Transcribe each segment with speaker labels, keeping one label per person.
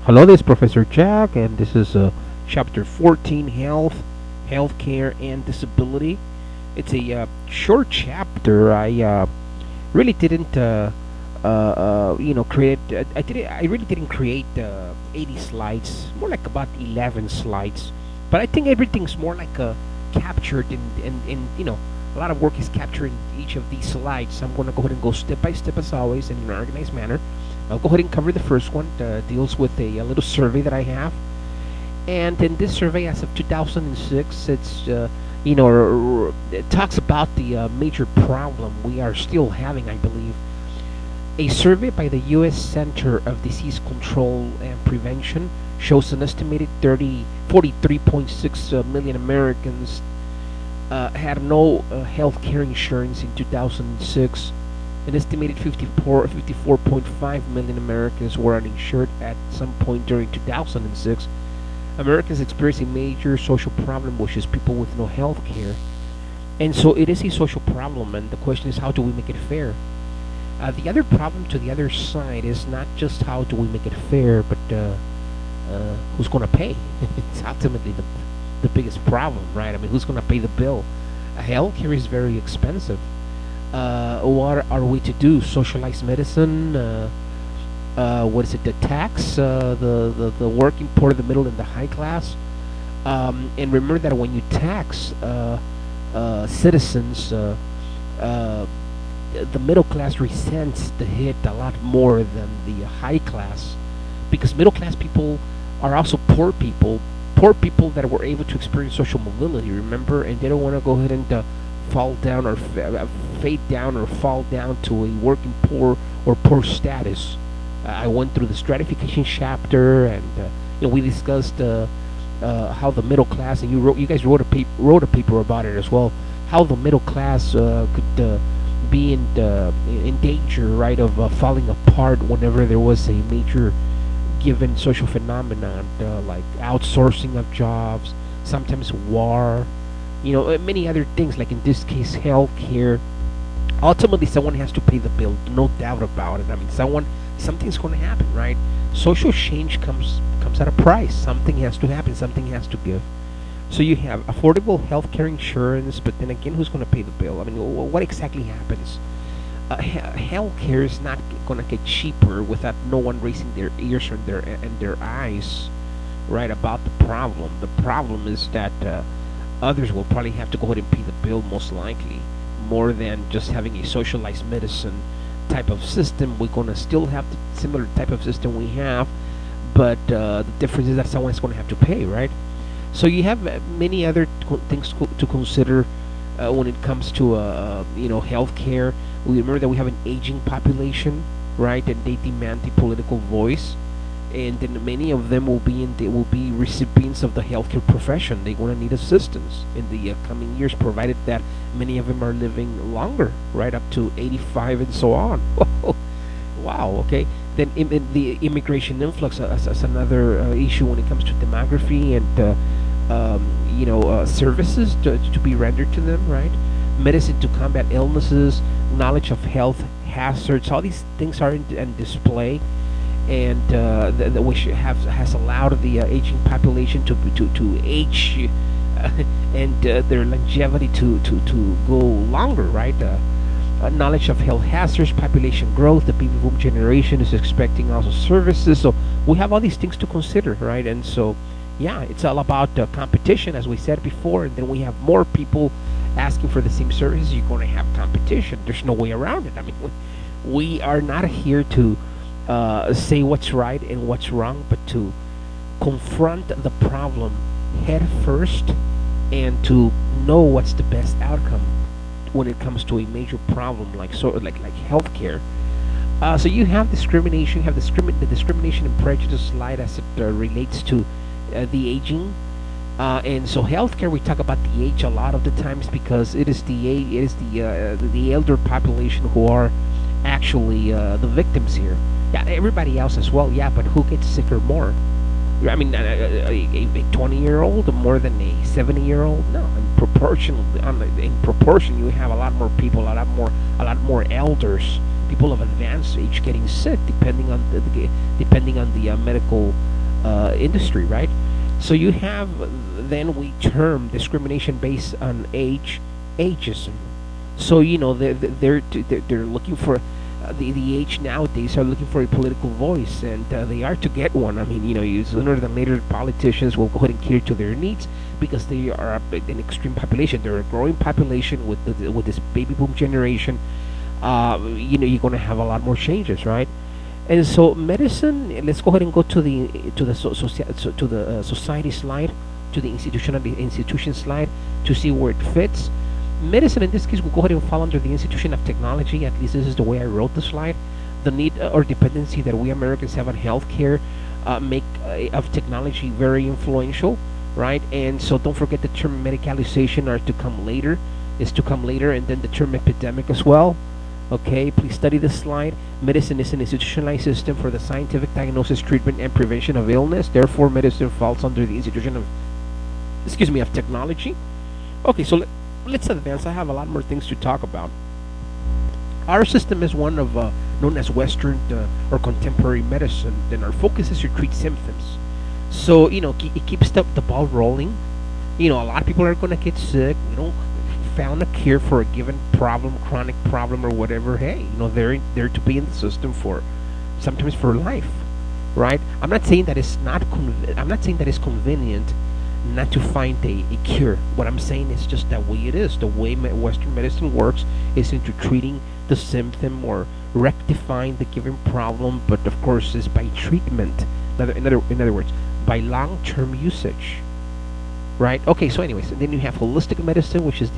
Speaker 1: Hello, this is Professor Jack, and this is Chapter 14, Healthcare, and Disability. It's a short chapter. I really didn't, create. I didn't. I really didn't create 80 slides. More like about 11 slides. But I think everything's more like captured in a lot of work is captured in each of these slides. I'm going to go ahead and go step by step as always in an organized manner. I'll go ahead and cover the first one. Deals with a little survey that I have, and in this survey, as of 2006, it talks about the major problem we are still having. I believe a survey by the U.S. Center of Disease Control and Prevention shows an estimated 43.6 million Americans had no health care insurance in 2006. An estimated 54.5 million Americans were uninsured at some point during 2006. Americans experience a major social problem, which is people with no health care. And so it is a social problem, and the question is, how do we make it fair? The other problem to the other side is not just how do we make it fair, but who's going to pay? It's ultimately the biggest problem, right? I mean, who's going to pay the bill? Healthcare is very expensive. What are we to do? Socialized medicine? What is it? The tax? The working poor, the middle, and the high class? And remember that when you tax citizens, the middle class resents the hit a lot more than the high class, because middle class people are also poor people that were able to experience social mobility, remember, and they don't want to go ahead and fall down or fade down or fall down to a working poor or poor status. I went through the stratification chapter, and we discussed how the middle class, and you guys wrote a paper about it as well, how the middle class could be in danger, right, of falling apart whenever there was a major given social phenomenon, like outsourcing of jobs, sometimes war, many other things, like in this case, healthcare. Ultimately, someone has to pay the bill, no doubt about it. I mean, something's going to happen, right? Social change comes at a price. Something has to happen. Something has to give. So you have affordable healthcare insurance, but then again, who's going to pay the bill? I mean, what exactly happens? Healthcare is not going to get cheaper without no one raising their ears and their eyes, right, about the problem. The problem is that others will probably have to go ahead and pay the bill, most likely, more than just having a socialized medicine type of system. We're going to still have the similar type of system we have, but the difference is that someone's going to have to pay, right? So you have many other things to consider when it comes to healthcare. We remember that we have an aging population, right, and they demand a political voice, and then many of them will be recipients of the healthcare profession. They're going to need assistance in the coming years, provided that many of them are living longer, right, up to 85 and so on. Wow. Okay. Then the immigration influx as another issue when it comes to demography and services to be rendered to them, right? Medicine to combat illnesses, knowledge of health hazards. All these things are in display, and which has allowed the aging population to age and their longevity to go longer, right? Knowledge of health hazards, population growth. The baby boom generation is expecting also services. So we have all these things to consider, right? And so, yeah, it's all about competition, as we said before. And then we have more people asking for the same services. You're going to have competition. There's no way around it. I mean, we are not here to say what's right and what's wrong, but to confront the problem head first and to know what's the best outcome when it comes to a major problem like healthcare. So you have discrimination. You have the discrimination and prejudice slide as it relates to the aging. And so healthcare, we talk about the age a lot of the times because it is the elder population who are actually the victims here. Yeah, everybody else as well. Yeah, but who gets sicker more? I mean, a 20-year-old more than a 70-year-old? No, in proportion, you have a lot more people, a lot more elders people of advanced age getting sick, depending on the medical industry, right? So you have then we term discrimination based on ageism. So they're looking for the age nowadays are looking for a political voice, and they are to get one. I mean, sooner than later, politicians will go ahead and cater to their needs because they are an extreme population. They're a growing population with this baby boom generation. You're going to have a lot more changes, right? And so medicine. Let's go ahead and go to the society slide, to the institution slide, to see where it fits. Medicine in this case will go ahead and fall under the institution of technology. At least this is the way I wrote the slide. The need or dependency that we Americans have on healthcare make of technology very influential, right? And so don't forget the term medicalization are to come later. Is to come later, and then the term epidemic as well. Okay, please study this slide. Medicine is an institutionalized system for the scientific diagnosis, treatment, and prevention of illness. Therefore, medicine falls under the institution of technology. Okay, so let's advance. I have a lot more things to talk about. Our system is one of known as Western or contemporary medicine. Then our focus is to treat symptoms. So it keeps the ball rolling. A lot of people are going to get sick. We don't found a cure for a given problem, chronic problem or whatever. Hey, they're to be in the system for sometimes for life, right? I'm not saying that it's I'm not saying that it's convenient not to find a cure. What I'm saying is just that way it is. The way Western medicine works is into treating the symptom or rectifying the given problem, but of course is by treatment. In other words, by long-term usage. Right. Okay. So, anyways, then you have holistic medicine, which is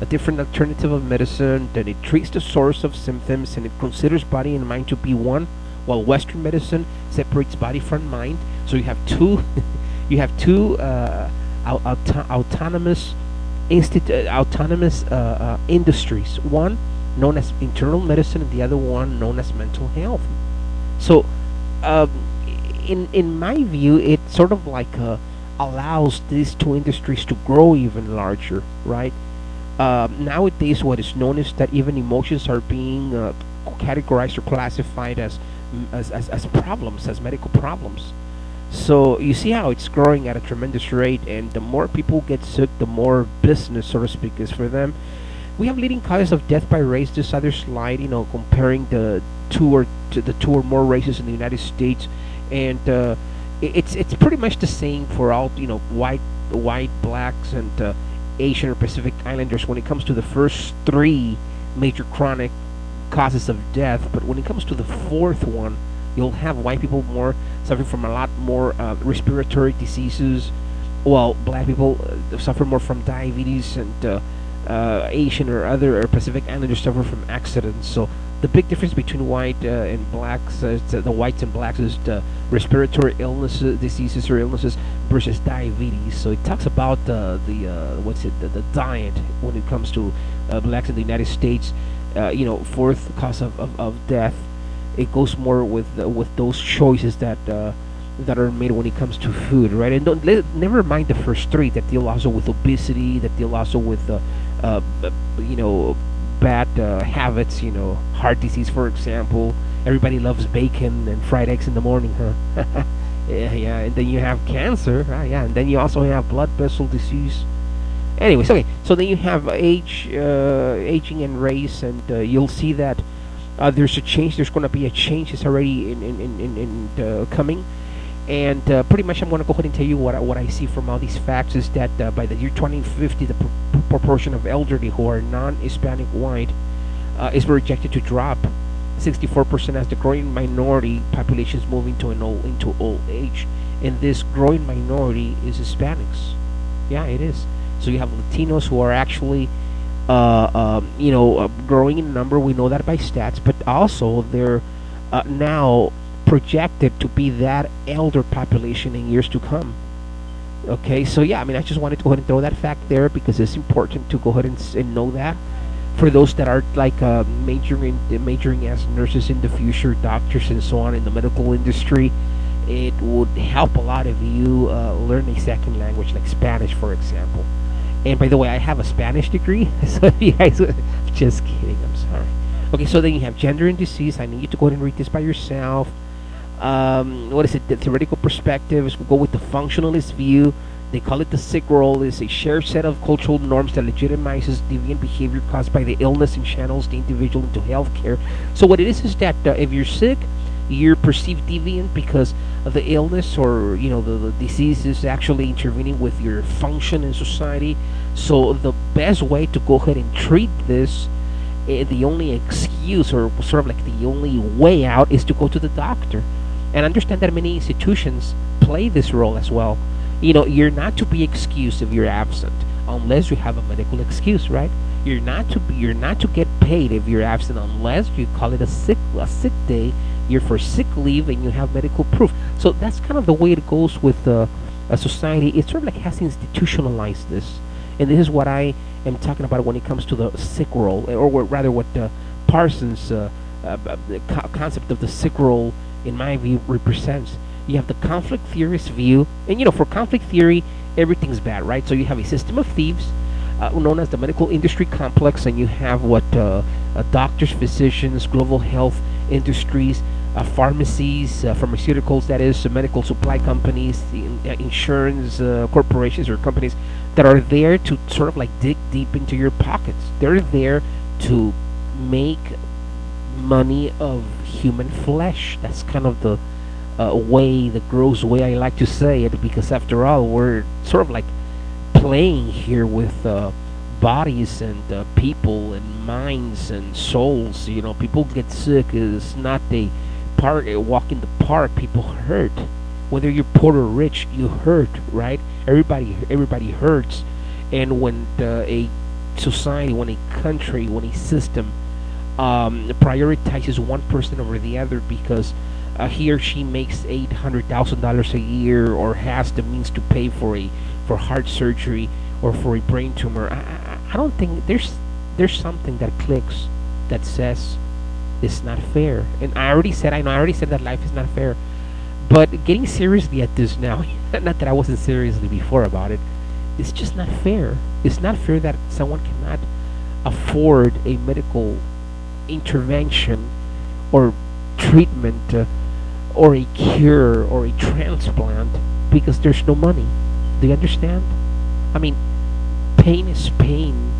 Speaker 1: a different alternative of medicine. Then it treats the source of symptoms and it considers body and mind to be one, while Western medicine separates body from mind. So you have two, autonomous industries. One known as internal medicine, and the other one known as mental health. So, in my view, it sort of like allows these two industries to grow even larger, right? Nowadays, what is known is that even emotions are being categorized or classified as problems, as medical problems. So you see how it's growing at a tremendous rate, and the more people get sick, the more business, so to speak, is for them. We have leading causes of death by race. This other slide, comparing the two or more races in the United States, and it's pretty much the same for all white, blacks, and Asian or Pacific Islanders when it comes to the first three major chronic causes of death. But when it comes to the fourth one, you'll have white people more suffering from a lot more respiratory diseases, while black people suffer more from diabetes, and Asian or Pacific Islanders suffer from accidents. So the big difference between white and blacks, the whites and blacks, is the respiratory diseases or illnesses versus diabetes. So it talks about the diet when it comes to blacks in the United States. Fourth cause of death. It goes more with those choices that are made when it comes to food, right? And never mind the first three that deal also with obesity, that deal also with bad habits, heart disease, for example. Everybody loves bacon and fried eggs in the morning, huh? yeah, and then you have cancer, yeah, and then you also have blood vessel disease. Anyways, okay, so then you have aging and race, and you'll see that there's a change. There's going to be a change. It's already in coming. And pretty much I'm going to go ahead and tell you what I see from all these facts is that by the year 2050, the proportion of elderly who are non-Hispanic white is projected to drop 64% as the growing minority population is moving into old age. And this growing minority is Hispanics. Yeah, it is. So you have Latinos who are actually growing in number. We know that by stats, but also they're now projected to be that elder population in years to come. Okay, so yeah, I just wanted to go ahead and throw that fact there because it's important to go ahead and know that for those that are like majoring as nurses in the future, doctors and so on in the medical industry. It would help a lot if you learn a second language like Spanish, for example. And by the way, I have a Spanish degree, so you guys, just kidding, I'm sorry. Okay, so then you have gender and disease. I need you to go ahead and read this by yourself. What is it? The theoretical perspectives. We'll go with the functionalist view. They call it the sick role. Is a shared set of cultural norms that legitimizes deviant behavior caused by the illness and channels the individual into healthcare. So what it is that if you're sick, you're perceived deviant because of the illness, or the disease is actually intervening with your function in society. So the best way to go ahead and treat this, the only excuse, or sort of like the only way out, is to go to the doctor. And understand that many institutions play this role as well. You're not to be excused if you're absent unless you have a medical excuse, right? You're not to get paid if you're absent unless you call it a sick day. You're for sick leave and you have medical proof. So that's kind of the way it goes with a society. It sort of like has institutionalized this, and this is what I am talking about when it comes to the sick role, or rather, what Parsons' concept of the sick role, in my view, represents. You have the conflict theorist view, and for conflict theory, everything's bad, right? So you have a system of thieves, known as the medical industry complex, and you have what doctors, physicians, global health industries, pharmacies, pharmaceuticals, that is, medical supply companies, insurance corporations or companies that are there to sort of like dig deep into your pockets. They're there to make money of human flesh. That's kind of the the gross way I like to say it, because after all, we're sort of like playing here with bodies and people and minds and souls. People get sick. It's not a park. Walk in the park, people hurt. Whether you're poor or rich, you hurt, right? Everybody hurts. And when a society, when a country, when a system prioritizes one person over the other because he or she makes $800,000 a year, or has the means to pay for heart surgery or for a brain tumor, I don't think there's something that clicks that says it's not fair. And I already said that life is not fair. But getting seriously at this now, not that I wasn't seriously before about it, it's just not fair. It's not fair that someone cannot afford a medical intervention or treatment, or a cure, or a transplant, because there's no money. Do you understand? I mean, pain is pain,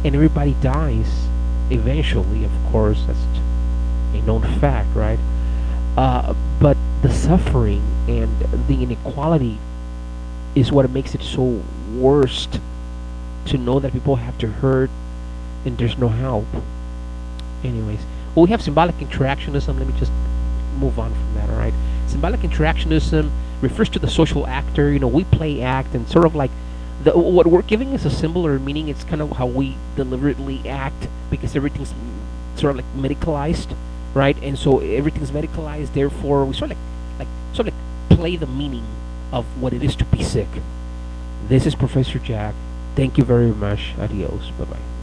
Speaker 1: and everybody dies eventually, of course. That's a known fact, right? But the suffering and the inequality is what makes it so worst, to know that people have to hurt and there's no help. Anyways, well, we have symbolic interactionism. Let me just move on from that, alright? Symbolic interactionism refers to the social actor. We play act, and sort of like what we're giving is a symbol or meaning. It's kind of how we deliberately act, because everything's sort of like medicalized, right? And so everything's medicalized, therefore we sort of like play the meaning of what it is to be sick. This is Professor Jack. Thank you very much. Adios. Bye bye.